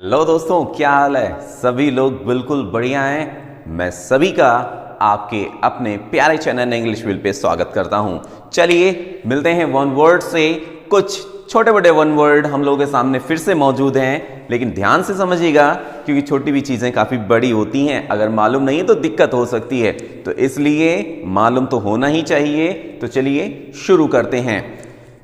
Hello दोस्तों, क्या हाल है। सभी लोग बिल्कुल बढ़िया हैं। मैं सभी का आपके अपने प्यारे चैनल इंग्लिश व्हील पे स्वागत करता हूं। चलिए मिलते हैं वन वर्ड से। कुछ छोटे बड़े वन वर्ड हम लोगों के सामने फिर से मौजूद हैं, लेकिन ध्यान से समझिएगा क्योंकि छोटी भी चीजें काफी बड़ी होती हैं। अगर मालूम नहीं है तो दिक्कत हो सकती है, तो इसलिए मालूम तो होना ही चाहिए। तो चलिए शुरू करते हैं।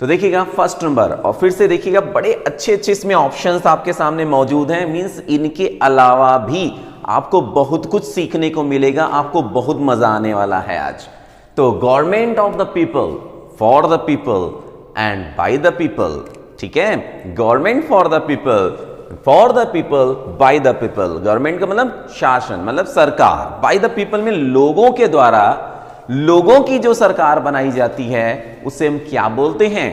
तो देखिएगा फर्स्ट नंबर, और फिर से देखिएगा बड़े अच्छे अच्छे इसमें ऑप्शंस आपके सामने मौजूद हैं। मींस इनके अलावा भी आपको बहुत कुछ सीखने को मिलेगा, आपको बहुत मजा आने वाला है आज। तो government of the people, for the people and by the people. ठीक है, government for the people, for the people, by the people. Government का मतलब शासन, मतलब सरकार। बाय द पीपल में लोगों के द्वारा, लोगों की जो सरकार बनाई जाती है उसे हम क्या बोलते हैं?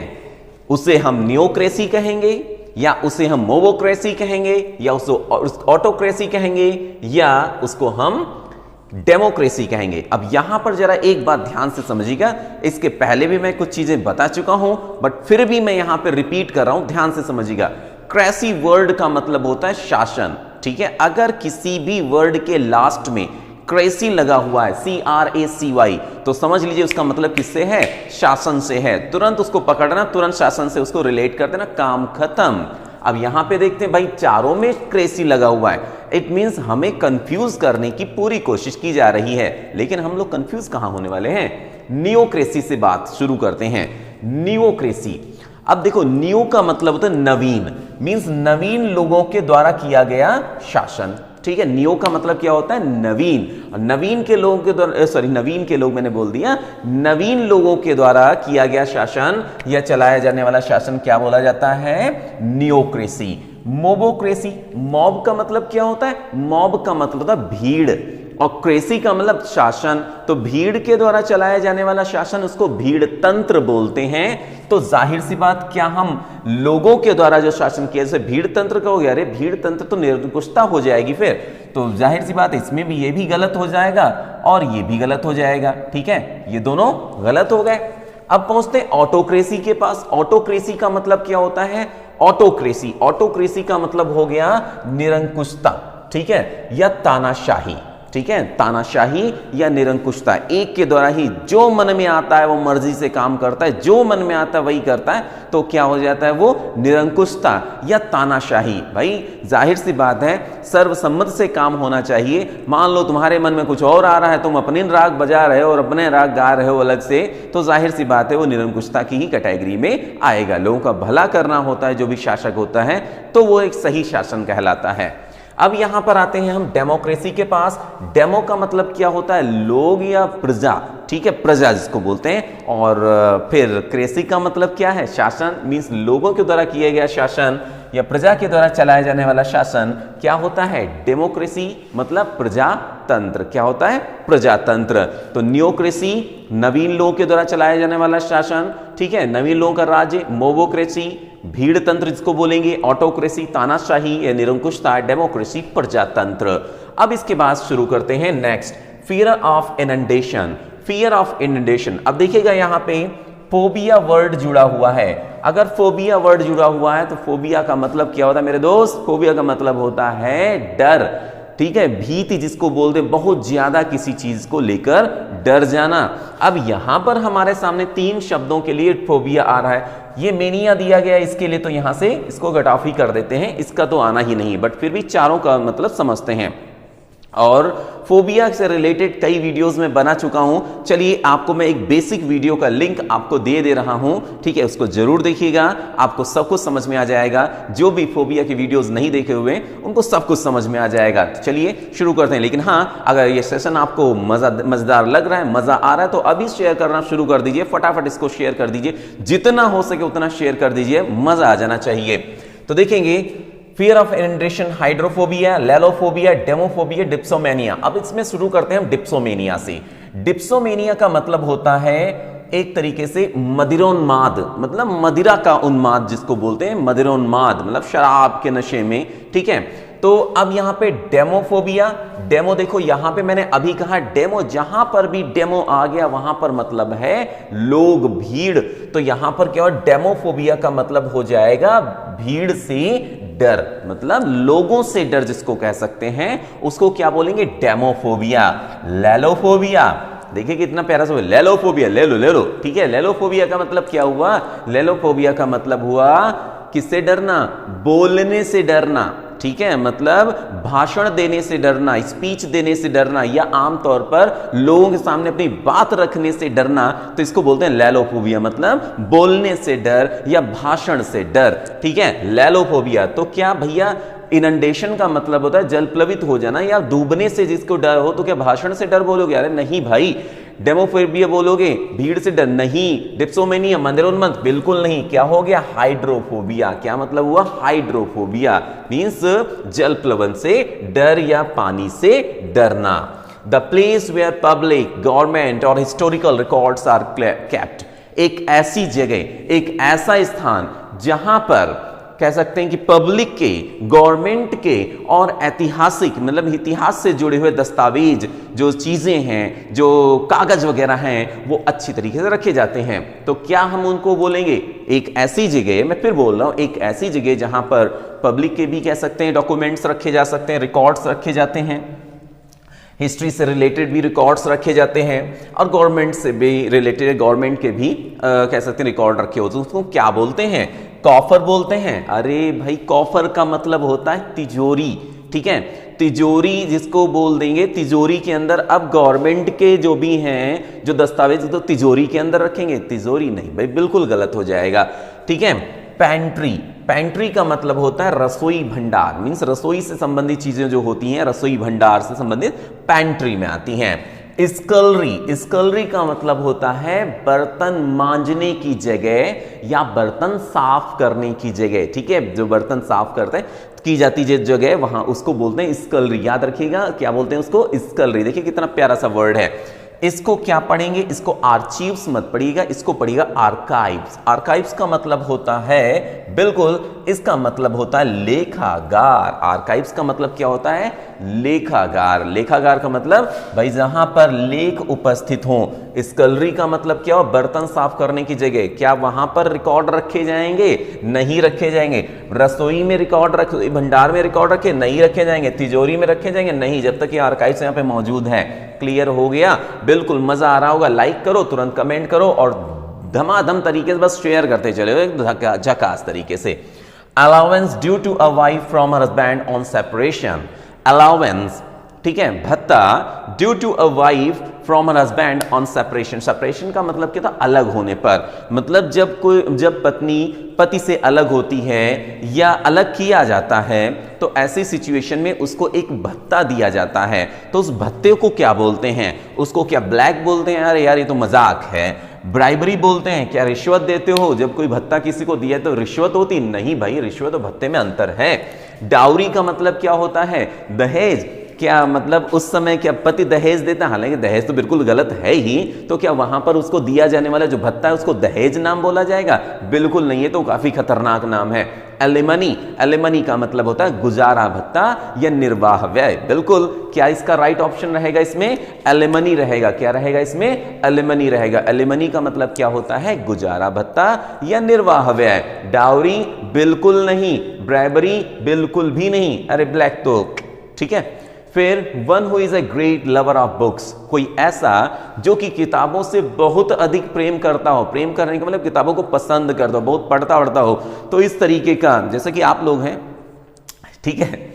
उसे हम न्योक्रेसी कहेंगे, या उसे हम मोवोक्रेसी कहेंगे, या उसे ऑटोक्रेसी कहेंगे, या उसको हम डेमोक्रेसी कहेंगे। अब यहां पर जरा एक बात ध्यान से समझिएगा। इसके पहले भी मैं कुछ चीजें बता चुका हूं, बट फिर भी मैं यहां पर रिपीट कर रहा हूं, ध्यान से समझिएगा। क्रेसी वर्ड का मतलब होता है शासन। ठीक है, अगर किसी भी वर्ड के लास्ट में क्रेसी लगा हुआ है, CRACY, तो समझ लीजिए उसका मतलब किससे है? शासन से है। तुरंत उसको पकड़ना, तुरंत शासन से उसको रिलेट कर देना, काम खत्म। अब यहां पे देखते हैं भाई, चारों में क्रेसी लगा हुआ है। इट मींस हमें कंफ्यूज करने की पूरी कोशिश की जा रही है, लेकिन हम लोग कंफ्यूज कहां होने वाले हैं? नियोक्रेसी से बात शुरू करते हैं। नियोक्रेसी, अब देखो नियो का मतलब होता है नवीन, मींस नवीन लोगों के द्वारा किया गया शासन। ठीक है, नियो का मतलब क्या होता है? नवीन। नवीन के लोगों के द्वारा, सॉरी नवीन के लोग मैंने बोल दिया, नवीन लोगों के द्वारा किया गया शासन या चलाया जाने वाला शासन क्या बोला जाता है? नियोक्रेसी। मोबोक्रेसी, मॉब का मतलब क्या होता है? मॉब का मतलब होता है भीड़, और क्रेसी का मतलब शासन। तो भीड़ के द्वारा चलाया जाने वाला शासन, उसको भीड़ तंत्र बोलते हैं। तो जाहिर सी बात, क्या हम लोगों के द्वारा जो शासन किया, जैसे भीड़ तंत्र कहोगे, अरे भीड़ तंत्र तो निरंकुशता हो जाएगी फिर, तो जाहिर सी बात इसमें भी ये भी गलत हो जाएगा और ये भी गलत हो जाएगा। ठीक है, ये दोनों गलत हो गए। अब पहुंचते हैं ऑटोक्रेसी के पास। ऑटोक्रेसी का मतलब क्या होता है? ऑटोक्रेसी, ऑटोक्रेसी का मतलब हो गया निरंकुशता। ठीक है, या तानाशाही। ठीक है, तानाशाही या निरंकुशता, एक के द्वारा ही जो मन में आता है वो मर्जी से काम करता है, जो मन में आता है वही करता है, तो क्या हो जाता है? वो निरंकुशता या तानाशाही। भाई जाहिर सी बात है, सर्वसम्मत से काम होना चाहिए। मान लो तुम्हारे मन में कुछ और आ रहा है, तुम अपने राग बजा रहे हो और अपने राग गा रहे हो अलग से, तो जाहिर सी बात है वो निरंकुशता की ही कैटेगरी में आएगा। लोगों का भला करना होता है जो भी शासक होता है, तो वो एक सही शासन कहलाता है। अब यहां पर आते हैं हम डेमोक्रेसी के पास। डेमो का मतलब क्या होता है? लोग या प्रजा। ठीक है, प्रजा जिसको बोलते हैं। और फिर क्रेसी का मतलब क्या है? शासन, मींस लोगों के द्वारा किया गया शासन या प्रजा के द्वारा चलाया जाने वाला शासन क्या होता है? डेमोक्रेसी मतलब प्रजातंत्र। क्या होता है? प्रजातंत्र। तो नियोक्रेसी नवीन लोगों के द्वारा चलाया जाने वाला शासन, ठीक है, नवीन लोगों का राज्य। मोवोक्रेसी भीड़ तंत्र जिसको बोलेंगे। ऑटोक्रेसी तानाशाही या निरंकुशता। डेमोक्रेसी प्रजातंत्र। अब इसके बाद शुरू करते हैं next, fear of inundation. Fear of inundation, अब देखिएगा यहां पे फोबिया वर्ड जुड़ा हुआ है। अगर फोबिया वर्ड जुड़ा हुआ है तो फोबिया का मतलब क्या होता है मेरे दोस्त? फोबिया का मतलब होता है डर। ठीक है, भीति जिसको बोलते हैं, बहुत ज्यादा किसी चीज को लेकर डर जाना। अब यहां पर हमारे सामने तीन शब्दों के लिए फोबिया आ रहा है। ये मेनिया दिया गया है इसके लिए, तो यहां से इसको कट ऑफ ही कर देते हैं, इसका तो आना ही नहीं, बट फिर भी चारों का मतलब समझते हैं। और फोबिया से रिलेटेड कई वीडियोस में बना चुका हूं। चलिए आपको मैं एक बेसिक वीडियो का लिंक आपको दे रहा हूं, ठीक है, उसको जरूर देखिएगा, आपको सब कुछ समझ में आ जाएगा। जो भी फोबिया की वीडियोस नहीं देखे हुए उनको सब कुछ समझ में आ जाएगा। तो चलिए शुरू करते हैं। लेकिन हाँ, अगर ये सेशन आपको मजेदार लग रहा है, मजा आ रहा है, तो अभी शेयर करना शुरू कर दीजिए। फटाफट इसको शेयर कर दीजिए, जितना हो सके उतना शेयर कर दीजिए, मजा आ जाना चाहिए। तो देखेंगे fear of inundation, hydrophobia, lalophobia, demophobia, dipsomania. अब इसमें शुरू करते हैं हम डिप्सोमेनिया से। डिप्सोमेनिया का मतलब होता है एक तरीके से मदिरोन्माद, मतलब मदिरा का उन्माद जिसको बोलते हैं, मदिरोन्माद मतलब शराब के नशे में। ठीक है, तो अब यहां पे डेमोफोबिया, डेमो देखो यहां पे मैंने अभी कहा डेमो, जहां पर भी डेमो आ गया वहां पर मतलब है लोग, भीड़। तो यहां पर क्या हो, डेमोफोबिया का मतलब हो जाएगा भीड़ से डर, मतलब लोगों से डर जिसको कह सकते हैं उसको क्या बोलेंगे? डेमोफोबिया। लैलोफोबिया, देखिए कितना प्यारा सा, लैलोफोबिया, ले लो, ठीक है। लैलोफोबिया का मतलब क्या हुआ? लैलोफोबिया का मतलब हुआ किससे डरना? बोलने से डरना, ठीक है, मतलब भाषण देने से डरना, स्पीच देने से डरना, या आमतौर पर लोगों के सामने अपनी बात रखने से डरना, तो इसको बोलते हैं लैलोफोबिया, मतलब बोलने से डर या भाषण से डर, ठीक है, लैलोफोबिया। तो क्या भैया इनंडेशन का मतलब होता है जल प्लवित हो जाना या डूबने से जिसको डर हो, तो क्या भाषण से डर बोलोगे? अरे नहीं भाई। डेमोफोबिया बोलोगे? भीड़ से डर? नहीं। डिप्सोमेनिया, मंदिरोन्मत्त? बिल्कुल नहीं। क्या हो गया? हाइड्रोफोबिया। क्या मतलब हुआ? हाइड्रोफोबिया मींस जल प्लवन से डर या पानी से डरना। The place where public, government और हिस्टोरिकल रिकॉर्ड्स आर केप्ट, एक ऐसी जगह, एक ऐसा स्थान जहां पर कह सकते हैं कि पब्लिक के, गवर्नमेंट के और ऐतिहासिक, मतलब इतिहास से जुड़े हुए दस्तावेज, जो चीजें हैं, जो कागज वगैरह हैं, वो अच्छी तरीके से रखे जाते हैं। तो क्या हम उनको बोलेंगे? एक ऐसी जगह, मैं फिर बोल रहा हूं, एक ऐसी जगह जहां पर पब्लिक के भी कह सकते हैं डॉक्यूमेंट्स रखे जा सकते हैं, रिकॉर्ड्स रखे जाते हैं, हिस्ट्री से रिलेटेड भी रिकॉर्ड्स रखे जाते हैं, और गवर्नमेंट से भी रिलेटेड, गवर्नमेंट के भी कह सकते हैं रिकॉर्ड रखे होते हैं। उसको क्या बोलते हैं? कॉफर बोलते हैं। अरे भाई, कॉफर का मतलब होता है तिजोरी, ठीक है, तिजोरी जिसको बोल देंगे। तिजोरी के अंदर अब गवर्नमेंट के जो भी हैं जो दस्तावेज, तो तिजोरी के अंदर रखेंगे? तिजोरी नहीं भाई, बिल्कुल गलत हो जाएगा, ठीक है। पैंट्री, पैंट्री का मतलब होता है रसोई भंडार, मींस रसोई से संबंधित चीजें जो होती हैं, रसोई भंडार से संबंधित पैंट्री में आती हैं। स्कलरी, स्कलरी का मतलब होता है बर्तन मांजने की जगह या बर्तन साफ करने की जगह, ठीक है, जो बर्तन साफ करते हैं की जाती है जगह, वहां उसको बोलते हैं स्कलरी। याद रखिएगा क्या बोलते हैं उसको? स्कलरी। देखिए कितना प्यारा सा वर्ड है। इसको क्या पढ़ेंगे? इसको आर्चीव्स मत पढ़िएगा, इसको पढ़िएगा आर्काइव्स। आर्काइव्स का मतलब होता है, बिल्कुल इसका मतलब होता है लेखागार। आर्काइव्स का मतलब क्या होता है? लेखागार। लेखागार का मतलब भाई जहां पर लेख उपस्थित हो। स्कलरी का मतलब क्या हो? बर्तन साफ करने की जगह। क्या वहां पर रिकॉर्ड रखे जाएंगे? नहीं रखे जाएंगे। रसोई में रिकॉर्ड रखे, भंडार में रिकॉर्ड रखे? नहीं रखे जाएंगे। तिजोरी में रखे जाएंगे? नहीं, जब तक ये आर्काइव्स यहां पे मौजूद है। क्लियर हो गया? बिल्कुल मजा आ रहा होगा। लाइक करो, तुरंत कमेंट करो और धमाधम तरीके से बस शेयर करते चले झकास तरीके से। Allowance due to a wife from her husband on separation. Allowance, ठीक है, भत्ता due to a wife from her husband on separation. Separation का मतलब क्या था? अलग होने पर, मतलब जब पत्नी पति से अलग होती है या अलग किया जाता है, तो ऐसी सिचुएशन में उसको एक भत्ता दिया जाता है। तो उस भत्ते को क्या बोलते हैं? उसको क्या ब्लैक बोलते हैं? अरे यार ये तो मजाक है। ब्राइबरी बोलते हैं। क्या रिश्वत देते हो? जब कोई भत्ता किसी को दिया तो रिश्वत होती? नहीं भाई, रिश्वत और भत्ते में अंतर है। डाउरी का मतलब क्या होता है? दहेज। क्या मतलब उस समय क्या पति दहेज देता है? हालांकि दहेज तो बिल्कुल गलत है ही, तो क्या वहां पर उसको दिया जाने वाला जो भत्ता है उसको दहेज नाम बोला जाएगा? बिल्कुल नहीं, है तो काफी खतरनाक नाम है। एलिमनी, एलिमनी का मतलब होता है गुजारा भत्ता या निर्वाह व्यय। बिल्कुल, क्या इसका राइट ऑप्शन रहेगा इसमें? एलिमनी रहेगा। क्या रहेगा इसमें? एलिमनी रहेगा। एलिमनी का मतलब क्या होता है? गुजारा भत्ता या निर्वाह व्यय। डाउरी बिल्कुल नहीं, ब्राइबरी बिल्कुल भी नहीं, अरे ब्लैक तो ठीक है। फिर one who is a great lover of books, कोई ऐसा जो कि किताबों से बहुत अधिक प्रेम करता हो। प्रेम करने का मतलब किताबों को पसंद करता हो, बहुत पढ़ता हो, तो इस तरीके का, जैसे कि आप लोग हैं, ठीक है।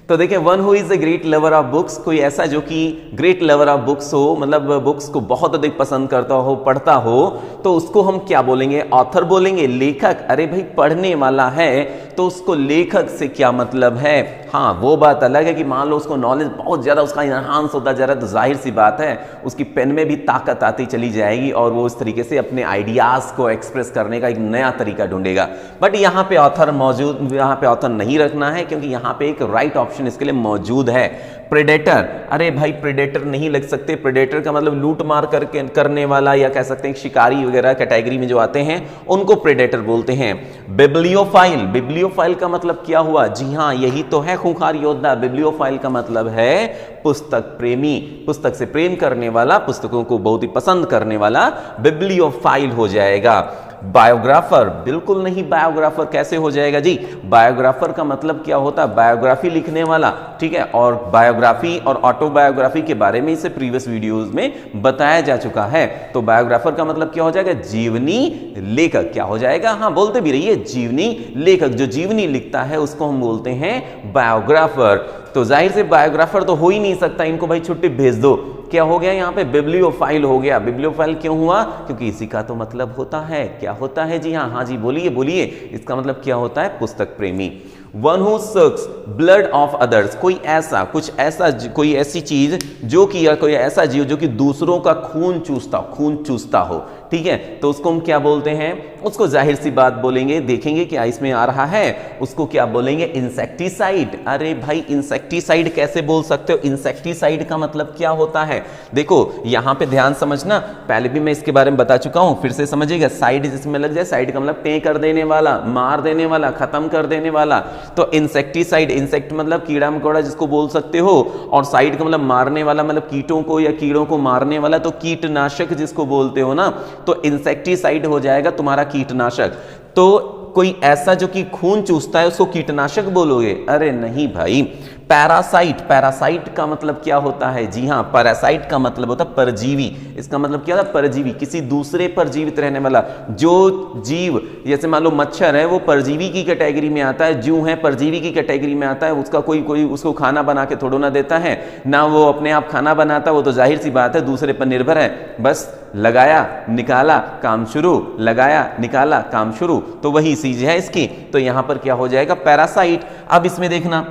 तो देखिए, one who is a great lover of books, कोई ऐसा जो कि ग्रेट लवर ऑफ बुक्स हो, मतलब बुक्स को बहुत अधिक पसंद करता हो, पढ़ता हो, तो उसको हम क्या बोलेंगे? ऑथर बोलेंगे, लेखक। अरे भाई, पढ़ने वाला है तो उसको लेखक से क्या मतलब है? हाँ, वो बात अलग है कि मान लो उसको नॉलेज बहुत ज्यादा उसका इनहांस होता जा रहा है, तो जाहिर सी बात है उसकी पेन में भी ताकत आती चली जाएगी और वो इस तरीके से अपने आइडियाज को एक्सप्रेस करने का एक नया तरीका ढूंढेगा। बट यहाँ पे ऑथर मौजूद, यहाँ पे ऑथर नहीं रखना है, क्योंकि यहाँ पे एक राइट ऑप्शन इसके लिए मौजूद है, प्रेडेटर। अरे भाई, प्रेडेटर नहीं लग सकते। प्रेडेटर का मतलब लूट मार करने वाला, या कह सकते हैं शिकारी वगैरह कैटेगरी में जो आते हैं उनको प्रेडेटर बोलते हैं। बिब्लियोफाइल, बिब्लियोफाइल का मतलब क्या हुआ? जी हाँ, यही तो है खूंखार योद्धा। बिब्लियोफाइल का मतलब है पुस्तक प्रेमी, पुस्तक से प्रेम करने वाला, पुस्तकों को बहुत ही पसंद करने वाला बिब्लियोफाइल हो जाएगा। बायोग्राफर? बिल्कुल नहीं, बायोग्राफर कैसे हो जाएगा जी? बायोग्राफर का मतलब क्या होता है? बायोग्राफी लिखने वाला, ठीक है। और बायोग्राफी और ऑटोबायोग्राफी के बारे में इसे प्रीवियस वीडियोस में बताया जा चुका है। तो बायोग्राफर का मतलब क्या हो जाएगा? जीवनी लेखक। क्या हो जाएगा? हाँ, बोलते भी रहिए, जीवनी लेखक। जो जीवनी लिखता है उसको हम बोलते हैं बायोग्राफर। तो जाहिर से बायोग्राफर तो हो ही नहीं सकता, इनको भाई छुट्टी भेज दो। क्या हो गया यहाँ पे? बिब्लियोफाइल हो गया। बिब्लियोफाइल क्यों हुआ? क्योंकि इसी का तो मतलब होता है, क्या होता है जी? हाँ जी, बोलिए बोलिए, इसका मतलब क्या होता है? पुस्तक प्रेमी। One who sucks blood of others, कोई ऐसा, कुछ ऐसा, कोई ऐसी चीज जो कि, या कोई ऐसा जीव जो कि दूसरों का खून चूसता हो, ठीक है। तो उसको हम क्या बोलते हैं? उसको जाहिर सी बात बोलेंगे, देखेंगे क्या इसमें आ रहा है, उसको क्या बोलेंगे? इंसेक्टिसाइड। अरे भाई, इंसेक्टिसाइड कैसे बोल सकते हो? इंसेक्टिसाइड का मतलब क्या होता है? देखो यहां पे ध्यान समझना, पहले भी मैं इसके बारे में बता चुका हूं, फिर से समझिएगा। साइड जिसमें लग जाए, साइड का मतलब पे कर देने वाला, मार देने वाला, खत्म कर देने वाला। तो इंसेक्टिसाइड, इंसेक्ट मतलब कीड़ा मकोड़ा जिसको बोल सकते हो, और साइड का मतलब मारने वाला, मतलब कीटों को या कीड़ों को मारने वाला, तो कीटनाशक जिसको बोलते हो ना, तो इंसेक्टिसाइड हो जाएगा तुम्हारा कीटनाशक। तो कोई ऐसा जो कि खून चूसता है उसको कीटनाशक बोलोगे? अरे नहीं भाई। पैरासाइट, पैरासाइट का मतलब क्या होता है? जी हाँ, पैरासाइट का मतलब होता है परजीवी। इसका मतलब क्या होता है? परजीवी, किसी दूसरे पर जीवित रहने वाला। जो जीव, जैसे मान लो मच्छर है, वो परजीवी की कैटेगरी में आता है, जूं है परजीवी की कैटेगरी में आता है। उसका कोई उसको खाना बना के थोड़ा ना देता है ना, वो अपने आप खाना बनाता, वो तो जाहिर सी बात है दूसरे पर निर्भर है। बस लगाया निकाला काम शुरू, लगाया निकाला काम शुरू, तो वही चीज है इसकी। तो यहां पर क्या हो जाएगा? पैरासाइट। अब इसमें देखना,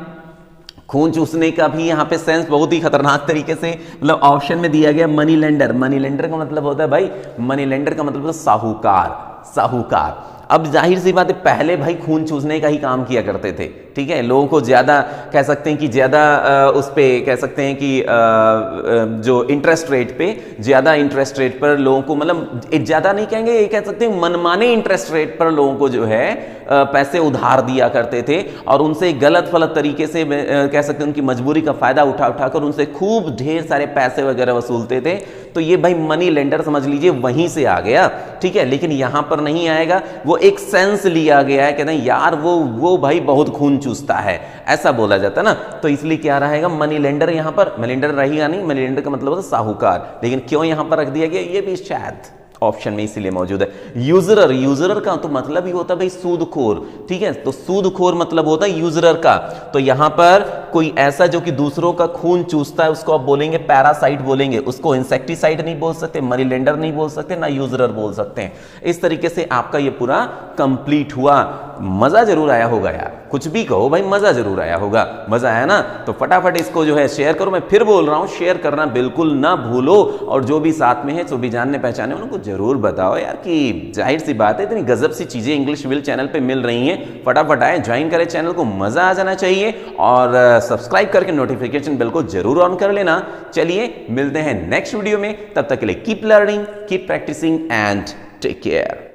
खून चूसने का भी यहाँ पे सेंस बहुत ही खतरनाक तरीके से मतलब ऑप्शन में दिया गया, मनी लेंडर। मनी लेंडर का मतलब होता है भाई, मनी लेंडर का मतलब होता है साहूकार, साहूकार। अब जाहिर सी बात है, पहले भाई खून चूसने का ही काम किया करते थे, ठीक है। लोगों को ज्यादा कह सकते हैं कि ज्यादा उस पे कह सकते हैं कि जो इंटरेस्ट रेट पे, ज्यादा इंटरेस्ट रेट पर लोगों को, मतलब ज्यादा नहीं कहेंगे, ये कह सकते हैं मनमाने इंटरेस्ट रेट पर लोगों को जो है पैसे उधार दिया करते थे, और उनसे गलत फलत तरीके से कह सकते हैं उनकी मजबूरी का फायदा उठा उठाकर उनसे खूब ढेर सारे पैसे वगैरह वसूलते थे। तो ये भाई मनी लेंडर समझ लीजिए वहीं से आ गया, ठीक है। लेकिन यहां पर नहीं आएगा, वो एक सेंस लिया गया है, कहते हैं यार वो भाई बहुत खून चूसता है, ऐसा बोला जाता है ना। तो इसलिए क्या रहेगा? Money lender. यहां पर मनी लेंडर रहेगा नहीं, मनी लेंडर का मतलब होता है साहूकार। लेकिन क्यों यहां पर रख दिया गया, ये भी शायद ऑप्शन में इसीलिए मौजूद है। यूजरर, यूजरर का तो मतलब ही होता है भाई सूदखोर, ठीक है। तो सूदखोर मतलब होता है यूजरर का। तो यहां पर कोई ऐसा जो कि दूसरों का खून चूसता है उसको आप बोलेंगे पैरासाइट बोलेंगे, उसको इंसेक्टिसाइड नहीं बोल सकते, मनी लेंडर नहीं बोल सकते, ना यूजरर बोल सकते हैं। इस तरीके से आपका ये पूरा कंप्लीट हुआ। मजा जरूर आया होगा यार, कुछ भी कहो भाई, मजा जरूर आया होगा। मजा आया ना? तो फटाफट इसको जो है शेयर करो। मैं फिर बोल रहा हूं, शेयर करना बिल्कुल ना भूलो, और जो भी साथ में है, जो भी जानने पहचाने, उनको जरूर बताओ यार, कि जाहिर सी बात है इतनी गजब सी चीजें इंग्लिश विल चैनल पे मिल रही हैं। फटाफट आए, ज्वाइन करें चैनल को, मजा आ जाना चाहिए, और सब्सक्राइब करके नोटिफिकेशन बेल को जरूर ऑन कर लेना। चलिए मिलते हैं नेक्स्ट वीडियो में, तब तक के लिए keep learning, keep practising and take care.